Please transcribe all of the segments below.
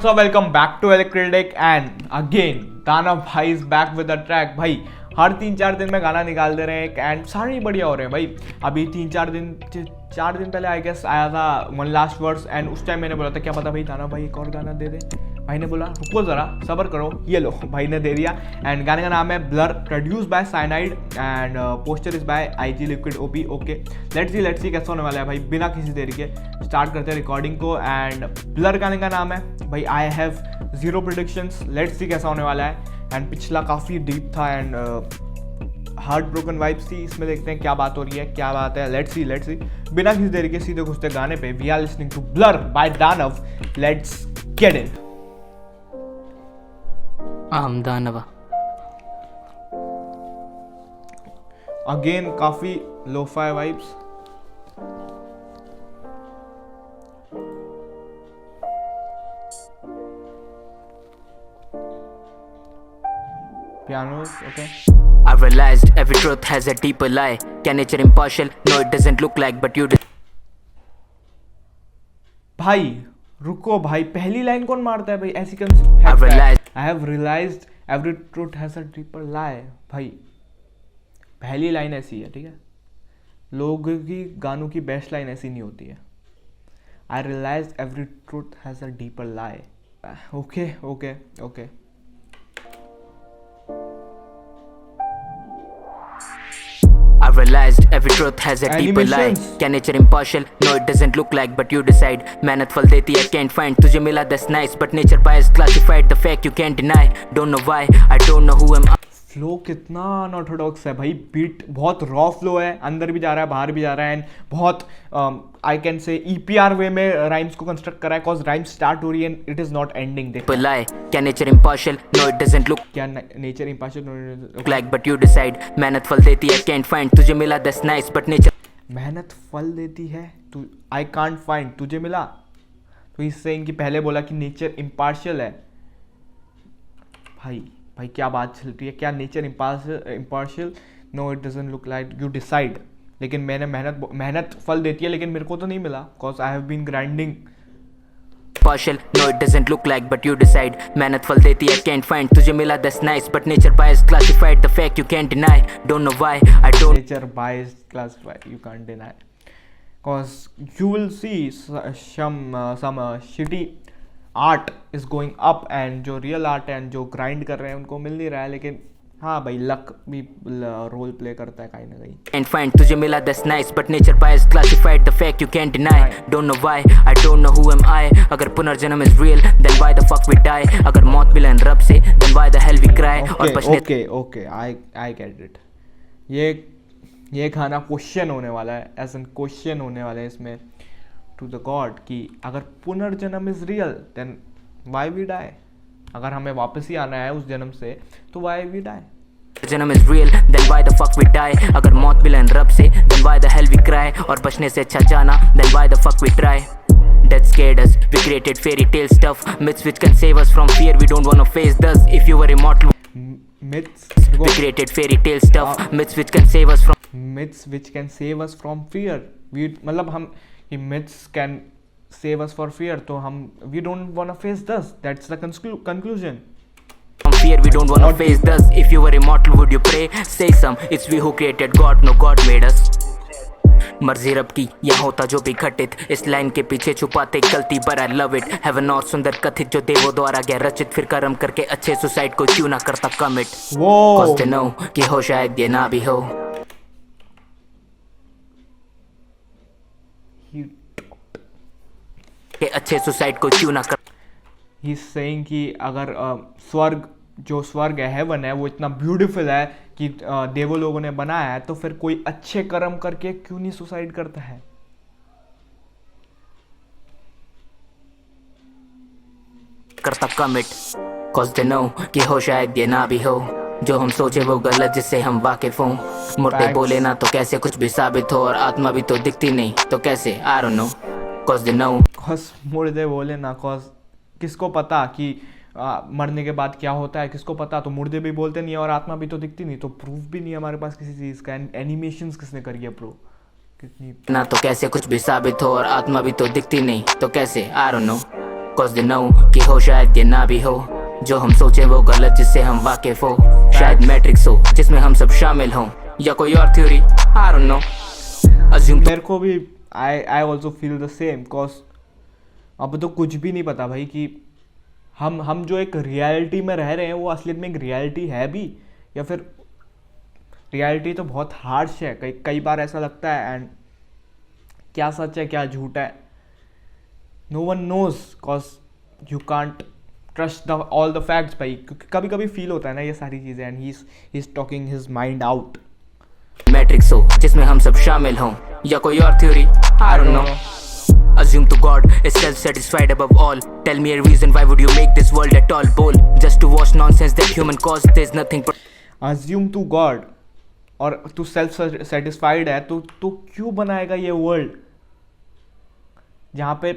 what's up? Welcome back to Electric and again दानव भाई is back with a track। भाई हर 3-4 दिन में गाना निकाल दे रहे हैं एंड सारे ही बढ़िया हो रहे हैं भाई। अभी 4 दिन पहले आई गेस आया था वन लास्ट वर्ड्स एंड उस टाइम मैंने बोला था क्या पता भाई दानव भाई एक और गाना दे दे। भाई ने बोला रुको ज़रा सब्र करो, ये लो भाई ने दे दिया। एंड गाने का नाम है blur, produce by cyanide and poster is by IG liquid OP। Okay let's see कैसा होने वाला है भाई। बिना किसी देरी के स्टार्ट करते हैं रिकॉर्डिंग को। एंड ब्लर गाने का नाम है भाई। I have 0 predictions, let's see कैसा होने वाला है। एंड पिछला काफ़ी डीप था एंड हार्ट ब्रोकन वाइब्स थी। इसमें देखते हैं क्या बात हो रही है, क्या बात है। लेट्स सी बिना किसी देरी के सीधे घुसते गाने पे। We are listening to blur by Danav, let's get it. दानवा अगेन काफी lofi vibes. pianos, okay. I've realized every truth has a deeper lie. Can nature impartial? No, it doesn't look like, but you भाई रुको भाई, पहली line कौन मारता है भाई ऐसी I've realized I have realized every truth has a deeper lie। भाई पहली लाइन ऐसी है, ठीक है। लोगों की गानों की बेस्ट लाइन ऐसी नहीं होती है। I realized every truth has a deeper lie। Okay I've realized every truth has a deeper lie. Animations. Can nature impartial? No, it doesn't look like, but you decide. मेहनत फल देती है, can't find. तुझे मिला that's nice, but nature bias classified. The fact you can't deny. Don't know why, I don't know who am I. Flow कितना unorthodox है भाई। Beat बहुत रॉ फ्लो है, अंदर भी जा रहा है बाहर भी जा रहा है एंड बहुत आई कैन से EPR वे में राइम्स को कंस्ट्रक्ट करा है। कॉज राइम स्टार्ट हो रही है, इट इज नॉट एंडिंग। देखो Lie. Can nature impartial? No, it doesn't look क्या nature impartial like, but you decide. मेहनत फल देती है, can't find. तुझे मिला that's nice, but nature मेहनत फल देती है तू, आई कांट फाइंड, तुझे मिला। तो इस सेइंग कि पहले बोला कि नेचर इम्पार्शियल है। भाई क्या बात चल रही है, क्या nature impartial? No it doesn't look like, you decide. लेकिन मैंने मेहनत फल देती है, लेकिन मेरे को तो नहीं मिला। Cause I have been grinding. partial. No, it doesn't look like, but you decide. मेहनत फल देती है, can't find. तुझे मिला that's nice, but nature bias classified. The fact you can't deny. Don't know why, I don't. Nature bias classified, you can't deny. Cause you will see some shitty art is going up and जो real art and जो grind कर रहे हैं उनको मिल नहीं रहा है। लेकिन हाँ भाई लक भी रोल प्ले करता है कहीं ना कहीं। Can't find. तुझे मिला that's nice, but nature bias classified. The fact you can't deny. Don't know why, I don't know who am I. अगर पुनर्जन्म is real, then why the fuck we die? अगर मौत मिलन रब से, then why the hell we cry? और बचने okay I get it. ये गाना क्वेश्चन होने वाला है, एज एन क्वेश्चन होने वाला है इसमें टू द गॉड कि अगर पुनर्जन्म is real then why we die. अगर हमें वापस ही आना है उस जन्म से तो व्हाई वी डाई। जन्म is real, then why the fuck we die? अगर मौत मिलन रब से, then why the hell we cry? और बचने से अच्छा जाना, then why the fuck we try? Death scared us, we created fairy tale stuff. Myths which can save us from fear, we don't wanna face thus. If you were immortal, we created fairy tale stuff. Myths which can save us from fear. मतलब हम myths can save us for fear, तो हम we don't wanna face this. That's the conclusion. From fear, we don't wanna face thus. If you were immortal, would you pray? Say some. It's we who created God, no God made us. मर्जी रब की या होता जो भी घटित, इस line के पीछे छुपाते गलती, but I love it. Heaven और सुंदर कथित जो देवों द्वारा गया रचित, फिर कर्म करके अच्छे सुसाइड को क्यों ना करता कमिट। Cause they know कि हो शायद ये ना भी हो। के अच्छे सुसाइड को क्यों ना कर। ही सेइंग कि अगर स्वर्ग है, हेवन है, वो इतना ब्यूटीफुल है कि देवों लोगों ने बनाया है, तो फिर कोई अच्छे कर्म करके क्यों नहीं सुसाइड करता है। करता कमिट cause they know कि हो शायद ये ना भी हो। जो हम सोचे वो गलत जिससे हम वाकिफ हों। मुर्दे बोले ना तो कैसे कुछ भी साबित हो, और आत्मा भी तो दिखती नहीं तो कैसे, I don't know cause they know। cause मुर्दे बोले ना, cause किसको पता कि मरने के बाद क्या होता है, किसको पता। तो मुर्दे भी बोलते नहीं है और आत्मा भी तो दिखती नहीं, तो प्रूफ भी नहीं है हमारे पास किसी चीज़ का। एनिमेशंस किसने करी है प्रूफ? कितनी ना तो कैसे कुछ भी साबित हो और आत्मा भी तो दिखती नहीं तो कैसे, I don't know cause they know कि हो शायद ये ना भी हो, जो हम सोचें वो गलत जिससे हम वाकिफ हो, शायद मैट्रिक्स हो जिसमें हम सब शामिल हों, या कोई और theory, I don't know. Assume मेरे को भी I also feel the same cause अब तो कुछ भी नहीं पता भाई कि हम जो एक रियलिटी में रह रहे हैं वो असलियत में एक रियलिटी है भी या फिर रियलिटी तो बहुत हार्श है। कई बार ऐसा लगता है एंड क्या सच है क्या झूठ है no one knows cause you can't trust all the facts भाई, क्योंकि कभी कभी फील होता है ना ये सारी चीज़ें and he is talking his mind out. Matrix हो जिसमें हम सब शामिल हों, या कोई और theory, I don't know. Assume to God is self-satisfied above all. Tell me a reason why would you make this world at all bold, just to watch nonsense that human caused. There's nothing. Assume to God और तू self satisfied है तो क्यों बनाएगा ये world जहाँ पे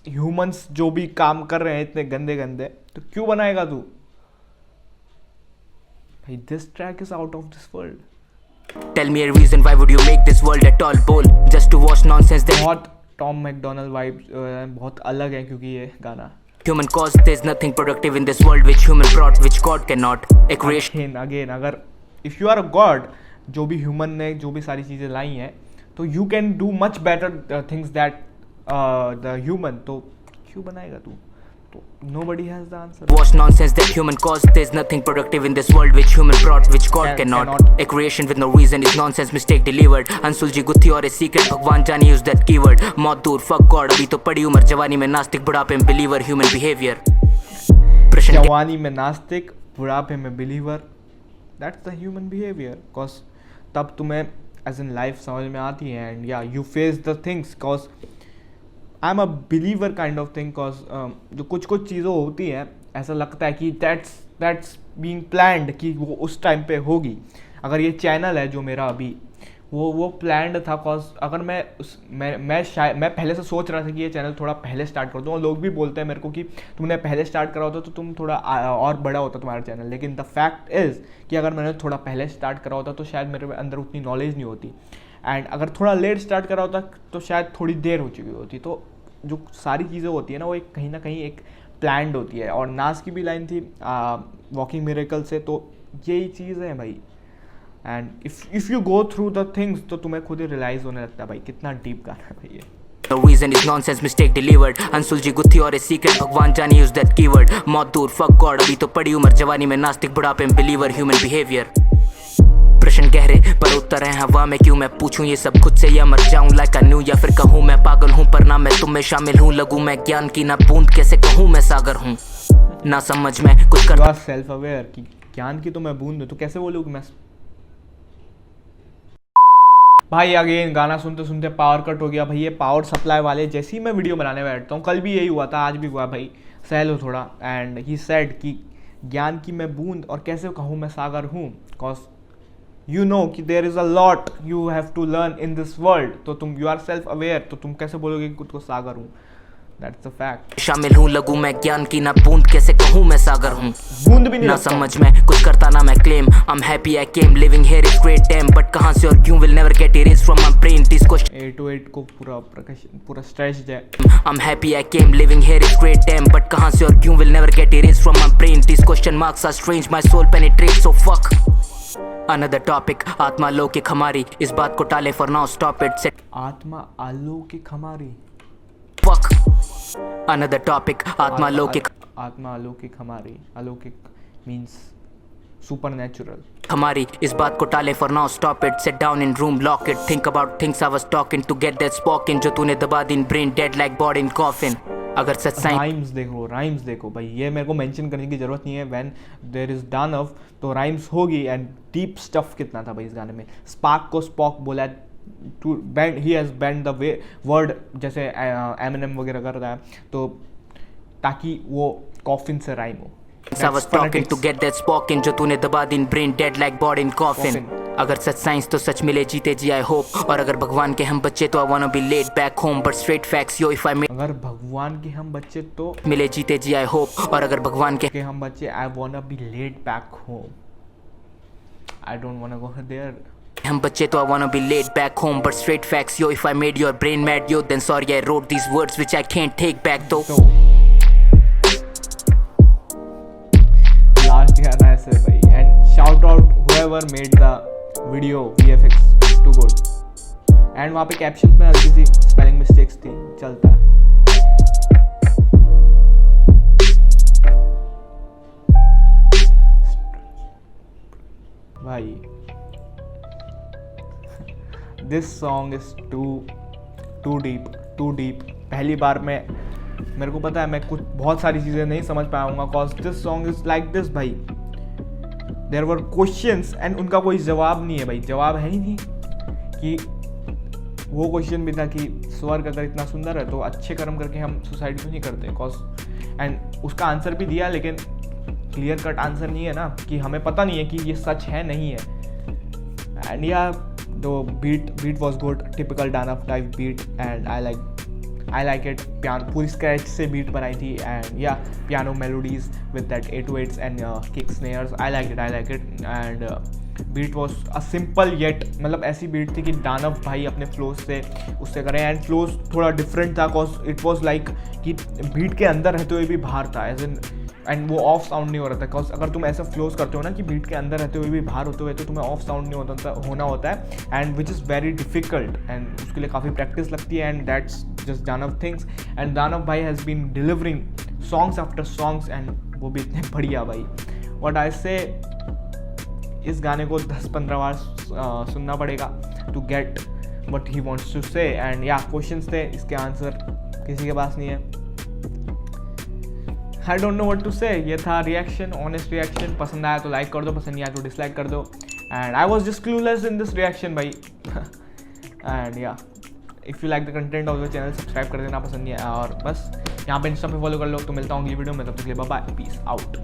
humans जो भी काम कर रहे हैं इतने गंदे गंदे, तो क्यों बनाएगा तू भाई? This track is out of this world. Tell me a reason why would you make this world at all bold, just to watch nonsense that बहुत टॉम मैकडोनल्ड वाइब्स बहुत अलग है क्योंकि ये गाना human caused. There's nothing productive in this world which human brought, which God cannot. A creation again अगर if you are a god, जो भी ह्यूमन ने जो भी सारी चीज़ें लाई हैं तो you can do much better things that the human, तो क्यों बनाएगा तू? तो nobody has the answer. watch nonsense that human caused. There's nothing productive in this world which human brought, which God cannot. A creation with no reason is nonsense, mistake delivered. अनसुलझी गुत्थी और a secret, भगवान जाने use that keyword. मौत दूर, fuck God, अभी तो पड़ी उम्र, जवानी में नास्तिक, बुढ़ापे में believer, human behavior. प्रश्न जवानी में नास्तिक, बुढ़ापे में believer, that's the human behaviour cause तब तुम्हें एज इन लाइफ समझ में आती है एंड या you face the things cause I am a believer kind of thing cause जो कुछ चीज़ें होती हैं ऐसा लगता है कि दैट्स बीइंग प्लान्ड कि वो उस टाइम पे होगी। अगर ये चैनल है जो मेरा अभी वो प्लान्ड था कॉज अगर मैं पहले से सोच रहा था कि ये चैनल थोड़ा पहले स्टार्ट कर दूँ, और लोग भी बोलते हैं मेरे को कि तुमने पहले स्टार्ट करा होता तो तुम थोड़ा और बड़ा होता तुम्हारा चैनल, लेकिन द फैक्ट इज़ कि अगर मैंने थोड़ा पहले स्टार्ट करा होता तो शायद मेरे अंदर उतनी नॉलेज नहीं होती, एंड अगर थोड़ा लेट स्टार्ट करा होता तो शायद थोड़ी देर हो चुकी होती। तो जो सारी चीज़ें होती है ना वो एक कहीं ना कहीं एक प्लान्ड होती है, और नाज की भी लाइन थी वॉकिंग मिरेकल से, तो यही चीज़ है भाई। And if you go through the things तो तुम्हें खुद ही रियलाइज होने लगता है भाई कितना डीप गाना है भाई ये। No reason is nonsense, mistake delivered. अनसुलझी गुत्थी और a secret, भगवान जाने use that keyword. मौत दूर, fuck God, अभी तो पड़ी उम्र, जवानी में नास्तिक, बुढ़ापे में believer, human behavior. प्रश्न गहरे पर उत्तर है हवा में, क्यों मैं पूछूं ये सब खुद से या मर जाऊं like I knew, या फिर कहूं मैं पागल हूं पर ना मैं तुम में शामिल हूं, लगूं मैं ज्ञान की ना बूंद, कैसे कहूं मैं सागर हूं, ना समझ में कुछ कर सेल्फ अवेयर कि ज्ञान की तो मैं बूंद हूं, तो कैसे बोलूं मैं भाई? अगेन गाना सुनते सुनते पावर कट हो गया भाई। ये पावर सप्लाई वाले जैसे ही मैं वीडियो बनाने बैठता हूँ, कल भी यही हुआ था, आज भी हुआ भाई, सहल हो थोड़ा, एंड ही सेड कि ज्ञान की मैं बूंद और कैसे कहूँ मैं सागर हूँ, कॉज यू नो कि there is a lot you have to learn in this world, तो तुम यू आर सेल्फ अवेयर, तो तुम कैसे बोलोगे कि खुद को सागर हूँ? That's the fact. शामिल हूं, लगूं मैं ज्ञान की ना बूंद, कैसे कहूं मैं सागर हूं, बूंद भी नहीं ना समझ में कुछ करता ना मैं claim, I am happy I came living here is great damn, but कहां से और क्यों will never get erase from my brain, this question 8 to 8 को पूरा स्ट्रेच है। I am happy I came living here is great damn, but कहां से और क्यों will never get erase from my brain, this question marks are strange, my soul penetrates so fuck. Another topic, आत्मा अलौकिक हमारी, इस बात को टाले for now, stop it, set आत्मा अलौकिक हमारी, fuck. Another topic, आत्मा अलौकिक हमारी, अलौकिक मीन्स सुपर नेचुरल हमारी, इस बात को टाले for now, stop it, sit down in room, lock it, think about things I was talking to get that spoken, जो तूने दबा दी brain dead like body in coffin. अगर सच राइम्स देखो भाई, ये मेरे को मेंशन करने की जरूरत नहीं है, when there is done of तो राइम्स होगी, एंड डीप स्टफ कितना था भाई इस गाने में। स्पार्क को स्पॉक बोला, to bend he has bend the way word, जैसे एमिनेम वगैरह कर रहा है, तो ताकि वो कॉफिन से राइम हो। I was talking to get that spoken, जो तूने दबा दी brain dead like body in coffin. अगर सच साइंस तो सच मिले जीते जी I hope, और अगर भगवान के हम बच्चे तो I wanna be laid back home, but straight facts yo if I made, अगर भगवान के हम बच्चे तो मिले जीते जी I hope, और अगर भगवान के हम बच्चे I wanna be laid back home, I don't wanna go there, हम बच्चे तो I wanna be laid back home, but straight facts yo if I made your brain mad yo then sorry I wrote these words which I can't take back though. whoever made the video VFX too good. And वहाँ पे caption में हल्की सी spelling mistakes थी, चलता है. भाई this song is too deep. पहली बार में मेरे को पता है मैं कुछ बहुत सारी चीज़ें नहीं समझ पाऊंगा cause this song is like this भाई. देयर वर क्वेश्चंस एंड उनका कोई जवाब नहीं है भाई. जवाब है ही नहीं. कि वो क्वेश्चन भी था कि स्वर्ग अगर इतना सुंदर है तो अच्छे कर्म करके हम सुसाइड क्यों नहीं करते कॉज. एंड उसका आंसर भी दिया लेकिन क्लियर कट आंसर नहीं है ना, कि हमें पता नहीं है कि ये सच है नहीं है. एंड या दो बीट वॉज गुड, टिपिकल डानफ type beat and I like it. Piano पूरी स्क्रैच से बीट बनाई थी and yeah piano melodies with that 808s and kick snares. I like it and beat was a simple yet, मतलब ऐसी beat थी कि दानव भाई अपने फ्लोज से उससे करें. एंड फ्लोज थोड़ा डिफरेंट था कॉज इट वॉज लाइक कि बीट के अंदर रहते हुए भी बाहर था एज इन. एंड वो ऑफ साउंड नहीं हो रहा था कॉज अगर तुम ऐसा फ्लोज करते हो ना कि बीट के अंदर रहते हुए भी बाहर होते हुए तो तुम्हें ऑफ साउंड नहीं होना होता है. And which is very difficult and उसके लिए काफ़ी प्रैक्टिस लगती है. And that's just Danav things. And Danav भाई has been delivering songs after songs and वो भी इतने बढ़िया भाई. व्हाट आई से, इस गाने को 10-15 बार सुनना पड़ेगा to get what he wants to say. And या क्वेश्चंस थे, इसके आंसर किसी के पास नहीं है. I don't know what to say. ये था रिएक्शन, ऑनेस्ट रिएक्शन. पसंद आया तो लाइक कर दो, पसंद नहीं आया तो डिसलाइक कर दो. And I was just clueless in this reaction भाई. एंड या if you like the content of the channel subscribe कर देना, पसंद नहीं आया और बस यहाँ पे इंस्टा पे फॉलो कर लो. तो मिलता हूँ अगली वीडियो में, तब तक के लिए बाय बाय, पीस आउट.